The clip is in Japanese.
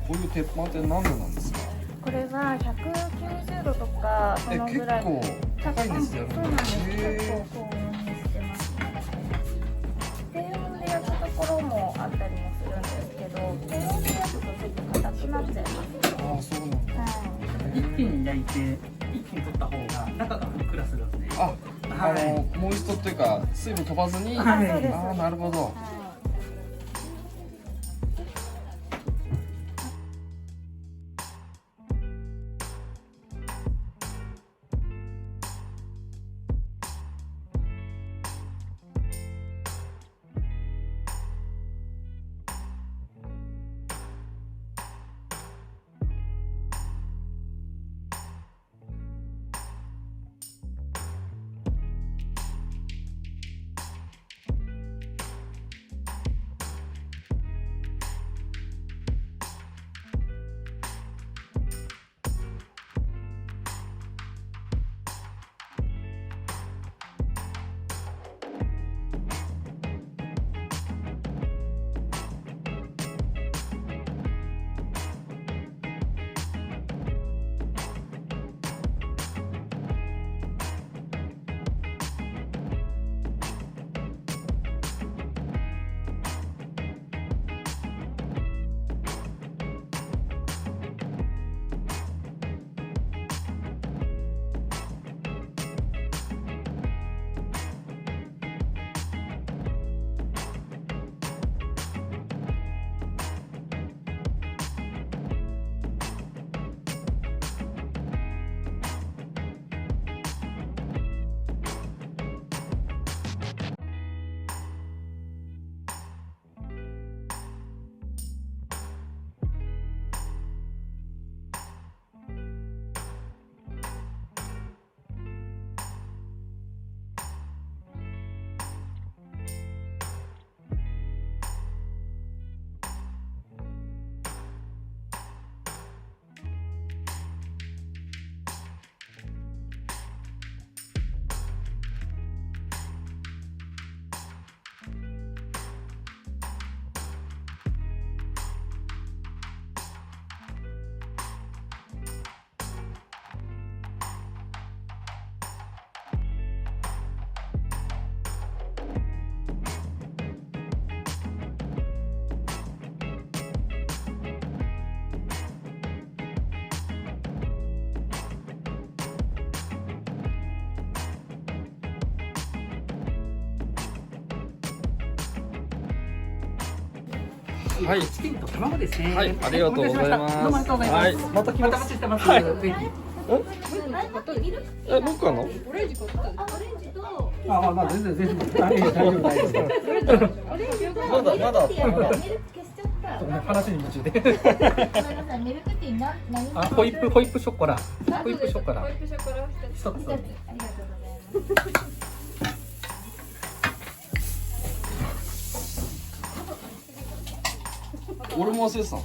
こういう鉄板って何度なんですか？これは190度とかそのぐらい。結構高いんですよ。そうなんです。結構高温にしてます。低温で焼くところもあったりもするんですけど、低温で焼くとちょっと硬くなっちゃいます。ああ、そうなんだ。一気に焼いて一気に取った方が中がふっくらするんで。モイストっていうか水分飛ばずに。はい。ああ、なるほど。はい、チキンと卵ですね。はい、ありがとうございます。どうもありがとうございます。はい、また来ます。またお待ちしてます。はい。ぜひ。僕の？オレンジ買った。オレンジと。まあ全然大丈夫大丈夫。オレンジまだ。ミルク消しちゃった。話に夢中で。ごめんなさい、ミルクティー何？ホイップショコラ。ホイップショコラ。ホイップショコラ一つ。一つ。ありがとうございます。俺も忘れてたの。